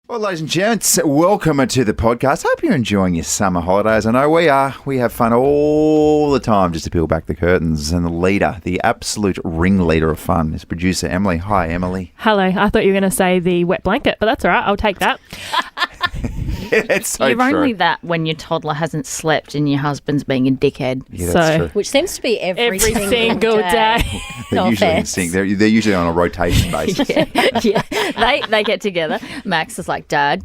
Well, ladies and gents, welcome to the podcast. Hope you're enjoying your summer holidays. I know we are. We have fun all the time just to peel back the curtains. And the leader, the absolute ringleader of fun, is producer Emily. Hi, Emily. Hello. I thought you were going to say the wet blanket, but that's all right. I'll take that. Yeah, it's so You're true. only that when your toddler hasn't slept and your husband's being a dickhead. Yeah, that's So- true. Which seems to be every single day. They're No usually in offense. sync. They're usually on a rotation basis. Yeah. They get together. Max is like, Dad,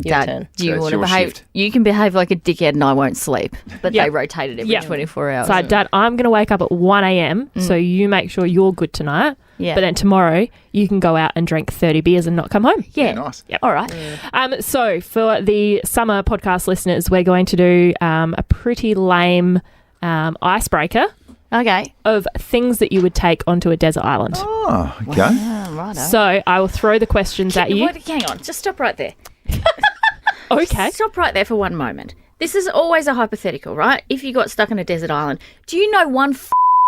Dad, turn. do you So it's want to your behave? shift. You can behave like a dickhead and I won't sleep. But Yeah. they rotate it every Yeah. 24 hours. So, Dad, I'm going to wake up at 1 a.m, so you make sure you're good tonight. Yeah. But then tomorrow, you can go out and drink 30 beers and not come home. yeah. Nice. Yep. All right. So, for the summer podcast listeners, we're going to do a pretty lame icebreaker Okay. of things that you would take onto a desert island. Oh, okay. Righto. So, I will throw the questions at you. Hang on. Just stop right there. Okay. Stop right there for one moment. This is always a hypothetical, right? If you got stuck on a desert island, do you know one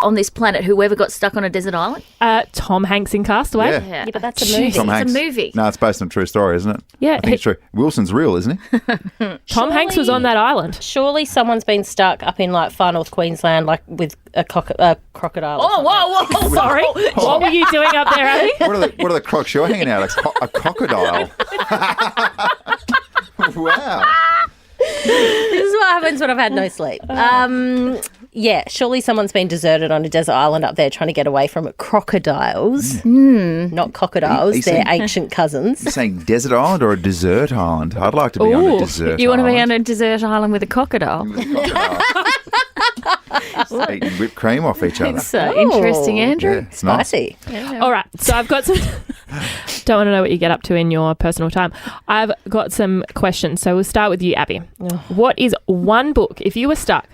on this planet who ever got stuck on a desert island? Tom Hanks in Castaway. Yeah. Yeah. but that's a movie. Tom It's Hanks. a movie. No, it's based on a true story, isn't it? Yeah, I think it's true. Wilson's real, isn't he? Tom Hanks was on that island. Surely someone's been stuck up in like far north Queensland, like with a crocodile. or Oh, something. whoa. Sorry. What were you doing up there, Abby? What are the crocs you're hanging out? A crocodile. Wow. This is what happens when I've had no sleep. Yeah, surely someone's been deserted on a desert island up there trying to get away from crocodiles. Not crocodiles, He's they're saying- ancient cousins. You're saying desert island or a dessert island? I'd like to be on a Ooh. dessert You want to be island. on a desert island with a crocodile? With a crocodile. Eating whipped cream off each other. It's interesting, Andrew. Yeah, it's nice. Spicy. All right. So I've got some. Don't want to know what you get up to in your personal time. I've got some questions. So we'll start with you, Abby. What is one book, if you were stuck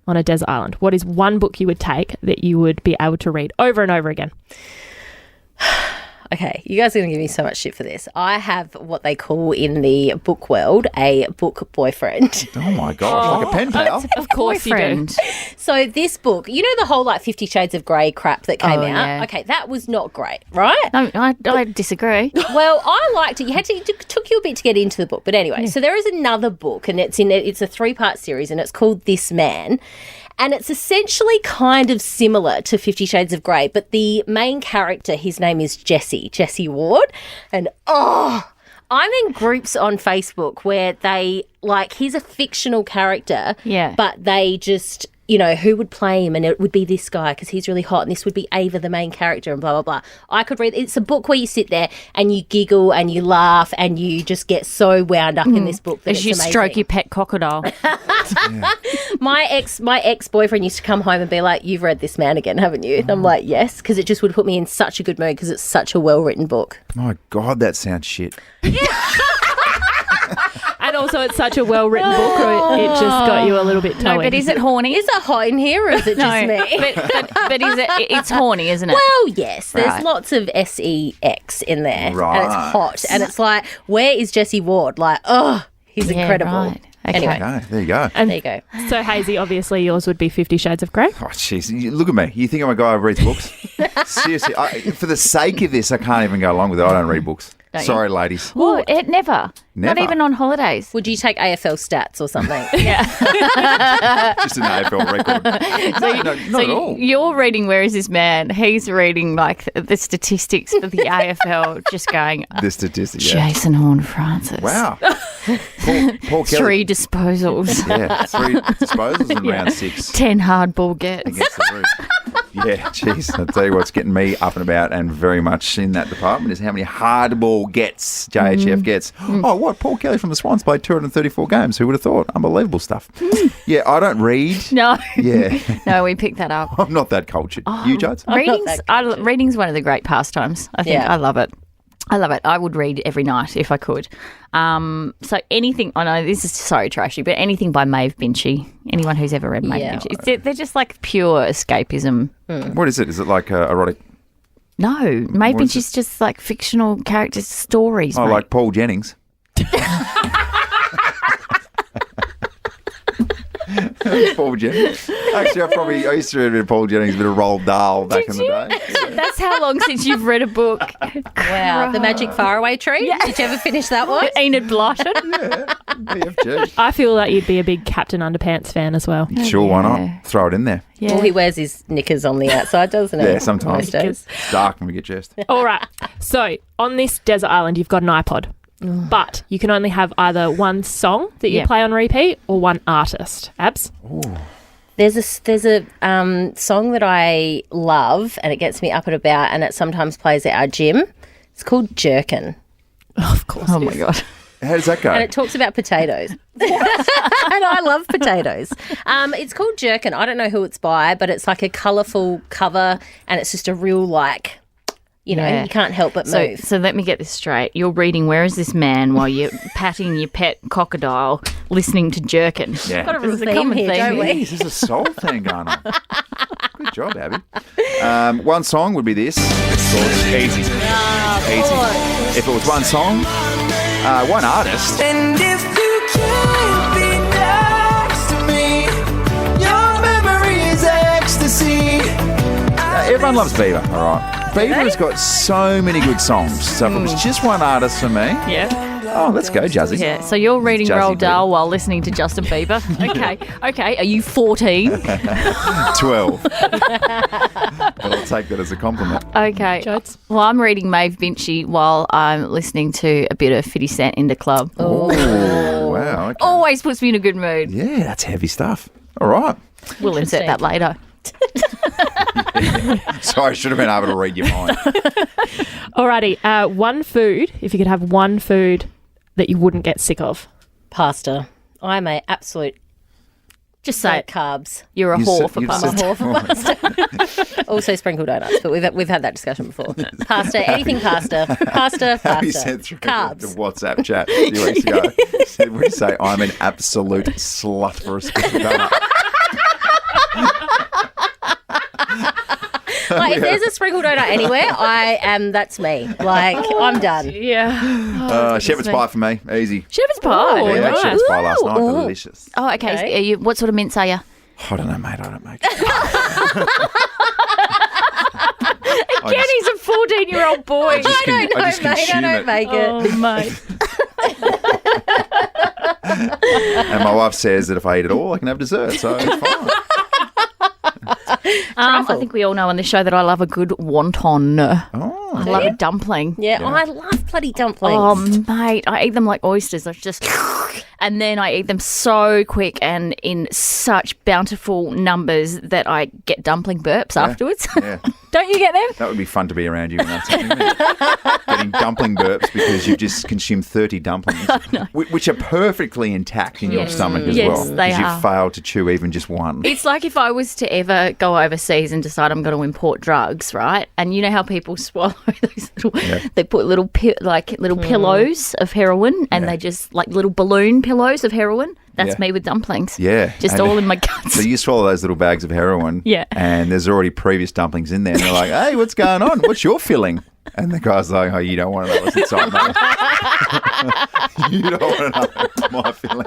on a desert island, what is one book you would take that you would be able to read over and over again? Okay, you guys are going to give me so much shit for this. I have what they call in the book world a book boyfriend. Oh my gosh, like a pen pal. Of course you do. Boyfriend. So this book, you know the whole like 50 Shades of Grey crap that came Oh, out? yeah. Okay, that was not great, right? No, I disagree. Well, I liked it. It took you a bit to get into the book. But anyway, so there is another book and it's a 3-part series and it's called This Man. And it's essentially kind of similar to 50 Shades of Grey, but the main character, his name is Jesse Ward. And I'm in groups on Facebook where they, like, he's a fictional character, Yeah. but they just, you know, who would play him? And it would be this guy because he's really hot and this would be Ava, the main character, and blah, blah, blah. I could read, it's a book where you sit there and you giggle and you laugh and you just get so wound up in this book that As it's you amazing. stroke your pet crocodile. My ex-boyfriend used to come home and be like, "You've read This Man again, haven't you?" And I'm like, "Yes," because it just would put me in such a good mood because it's such a well-written book. My God, that sounds shit. And also, it's such a well-written book, or it just got you a little bit No, toey. but is it horny? Is it hot in here or is it just me? but is it? It's horny, isn't it? Well, yes, there's Right. lots of sex in there, and Right. it's hot, and it's like, where is Jesse Ward? Like, oh, he's Yeah, incredible. right. Okay. Anyway, Okay, there you go. And there you go. so, Hazy, obviously yours would be 50 Shades of Grey. Oh, jeez. Look at me. You think I'm a guy who reads books? Seriously. For the sake of this, I can't even go along with it. I don't read books. Don't you? Sorry, ladies. Well, it never. Not Never. even on holidays. Would you take AFL stats or something? Just an AFL record. No, not at all. You're reading Where Is This Man? He's reading like the statistics for the AFL, just going, The statistic, yeah. Jason Horne-Francis. Wow. Paul Kelly. 3 disposals, Yeah, 3 disposals in round 6 10 hardball gets. against the Roos. Yeah, jeez. I'll tell you what's getting me up and about and very much in that department is how many hardball gets JHF gets. Oh, what? Paul Kelly from the Swans played 234 games. Who would have thought? Unbelievable stuff. Yeah, I don't read. No, Yeah, no, we picked that up. I'm not that cultured. You, Jodes? Reading's one of the great pastimes. I think Yeah. I love it. I love it. I would read every night if I could. So anything, I know this is so trashy, but anything by Maeve Binchy, anyone who's ever read Maeve Yeah. Binchy, they're just like pure escapism. What is it? Is it like erotic? No, Maeve What is Binchy's just like fictional characters, stories. Oh, mate. like Paul Jennings. Paul Jennings. Actually, I used to read a bit of Paul Jennings, a bit of Roald Dahl back in the day. That's how long since you've read a book. Wow. The Magic Faraway Tree. Yeah. Did you ever finish that one? Enid Blyton. BFG. I feel like you'd be a big Captain Underpants fan as well. Sure, why Yeah. not? Throw it in there. Yeah. Well, he wears his knickers on the outside, doesn't he? Yeah, sometimes. Most days. It's dark when we get dressed. All right. So on this desert island, you've got an iPod, but you can only have either one song that you Yeah. play on repeat or one artist. Abs? There's a song that I love, and it gets me up and about, and it sometimes plays at our gym. It's called Jerkin, Of course. Oh my God. How does that go? and it talks about potatoes. And I love potatoes. It's called Jerkin. I don't know who it's by, but it's like a colourful cover, and it's just a real you Yeah. can't help but So, move. so let me get this straight. You're reading Where Is This Man while you're patting your pet crocodile, listening to Jerkin. Yeah. Got a real There's a theme here, don't we? Jeez, there's a soul thing going on. Good job, Abby. One song would be this. It's called Easy. Easy. If it was one song, one artist. And if you can't be next to me, your memory is ecstasy. Everyone loves Bieber, all right. Bieber has got so many good songs. So if it was just one artist for me, Yeah. oh, let's go, Jazzy. Yeah. So you're reading Jazzy Roald Dahl Bieber. while listening to Justin Bieber. Okay. Okay. Are you 14? 12. But I'll take that as a compliment. Okay. Jodes? Well, I'm reading Maeve Binchy while I'm listening to a bit of 50 Cent in the club. Oh, wow. Okay. Always puts me in a good mood. Yeah, that's heavy stuff. All right. We'll insert that later. Sorry, I should have been able to read your mind. Alrighty. One food, if you could have one food that you wouldn't get sick of. Pasta. I'm a absolute Just say it. carbs. You're a You whore said- for you pasta. said- Also sprinkle donuts, but we've had that discussion before. Pasta, anything pasta. Pasta, How you pasta. sent through the Carbs. WhatsApp chat a few weeks ago. Said, would you say I'm an absolute slut for a sprinkled donut? Like, if there's a sprinkle donut anywhere, that's me. Like, I'm done. Yeah. Shepherd's pie for me. Easy. Shepherd's pie. Oh, Yeah, I had nice. shepherd's pie last night. Ooh. Delicious. Oh, okay. Okay. Are you, what sort of mince are you? I don't know, mate. I don't make it. Kenny's a 14-year-old boy. just I don't know, I just mate. I consume don't it. make it. Oh, mate. And my wife says that if I eat it all, I can have dessert. So it's fine. I think we all know on this show that I love a good wonton. I Oh, love a dumpling. Yeah, I love bloody dumplings. Oh, mate, I eat them like oysters. I just, and then I eat them so quick and in such bountiful numbers that I get dumpling burps afterwards. yeah. Don't you get them? That would be fun to be around you when that's happening. wouldn't it? Getting dumpling burps because you've just consumed 30 dumplings, which are perfectly intact in your stomach as Yes, well. they Because are. you've failed to chew even just one. It's like if I was to ever go overseas and decide I'm going to import drugs, right? And you know how people swallow those little, they put little pillows of heroin, and Yeah. they just like little balloon pillows of heroin. That's Yeah. me with dumplings. Yeah. just And- all in my guts. So you swallow those little bags of heroin, Yeah. and there's already previous dumplings in there, and they're like, "Hey, what's going on? What's your filling?" And the guy's like, "Oh, you don't want to know what's inside, mate. You don't want to know what's my filling."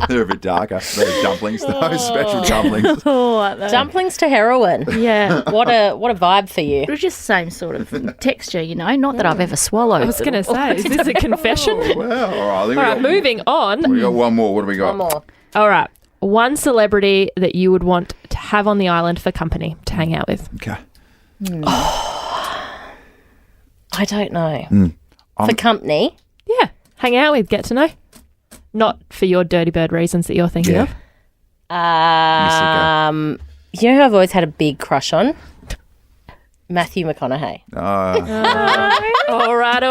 They're a bit darker. Those dumplings, those special dumplings. Dumplings to heroin. Yeah. What a vibe for you. It was just the same sort of texture, you know. Not that I've ever swallowed. I was going to say, is this a confession? Well, all right. I think All right, moving on. We got one more. What do we got? One more. All right. One celebrity that you would want to have on the island for company to hang out with. Okay. I don't know. For company. Yeah. Hang out with, get to know. Not for your dirty bird reasons that you're thinking Yeah. of. You know who I've always had a big crush on? Matthew McConaughey. All right.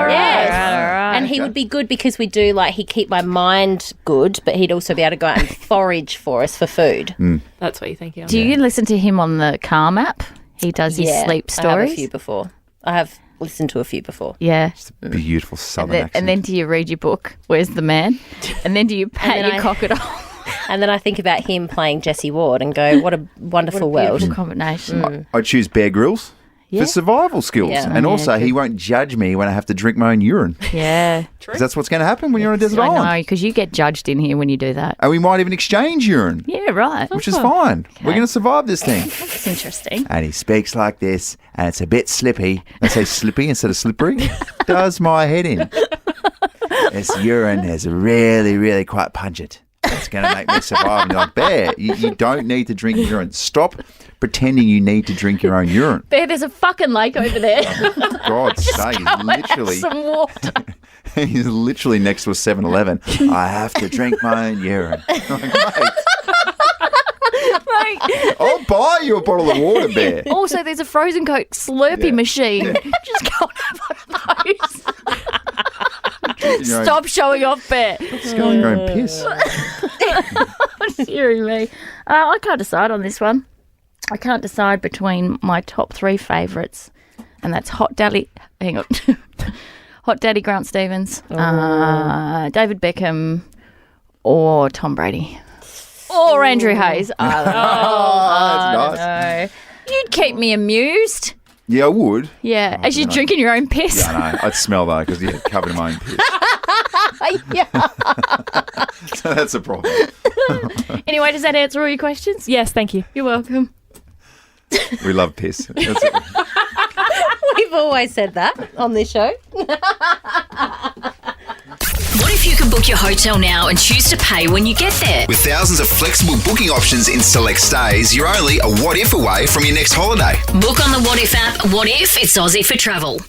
Yes. And he would be good because we do he'd keep my mind good, but he'd also be able to go out and forage for us for food. That's what you're thinking of. Do you listen to him on the Calm app? He does his sleep I have stories. a few before. I have listened to a few before. Yeah. Beautiful southern accent. And then do you read your book, Where's the Man? And then do you pat then your I- crocodile? And then I think about him playing Jesse Ward and go, what a wonderful world. Beautiful combination. I choose Bear Grylls. for survival skills. Yeah. And also, he good. won't judge me when I have to drink my own urine. Yeah. 'Cause that's what's going to happen when you're on a desert I island. know, because you get judged in here when you do that. And we might even exchange urine, Yeah, right. which is fine. We're going to survive this thing. That's interesting. And he speaks like this, and it's a bit slippy. I say slippy instead of slippery. Does my head in. This urine is really, really quite pungent. It's going to make me survive. And you're like, Bear, you don't need to drink urine. Stop pretending you need to drink your own urine. Bear, there's a fucking lake over there. God's sake, he's Some water. he's literally next to a 7-Eleven. I have to drink my own urine. I'm like, mate, Mate. I'll buy you a bottle of water, Bear. Also, there's a frozen Coke Slurpee Yeah. machine. Just go and have one of those. Your own- Stop showing off, Bear. Just go on your own piss. Hearing me. I can't decide on this one. I can't decide between my top 3 favourites, and that's Hot Daddy. Hang on. Hot Daddy Grant Stevens, David Beckham, or Tom Brady. Or Andrew Hayes. I don't know. That's nice. You'd keep me amused. Yeah, I would. Yeah, as you're drinking your own piss. Yeah, I know. I'd smell though because you're covered in my own piss. So that's a problem. Anyway, does that answer all your questions? Yes, thank you. You're welcome. We love piss. That's it. We've always said that on this show. What if you could book your hotel now and choose to pay when you get there? With thousands of flexible booking options in select stays, you're only a what if away from your next holiday. Book on the What If app. What if it's Aussie for travel?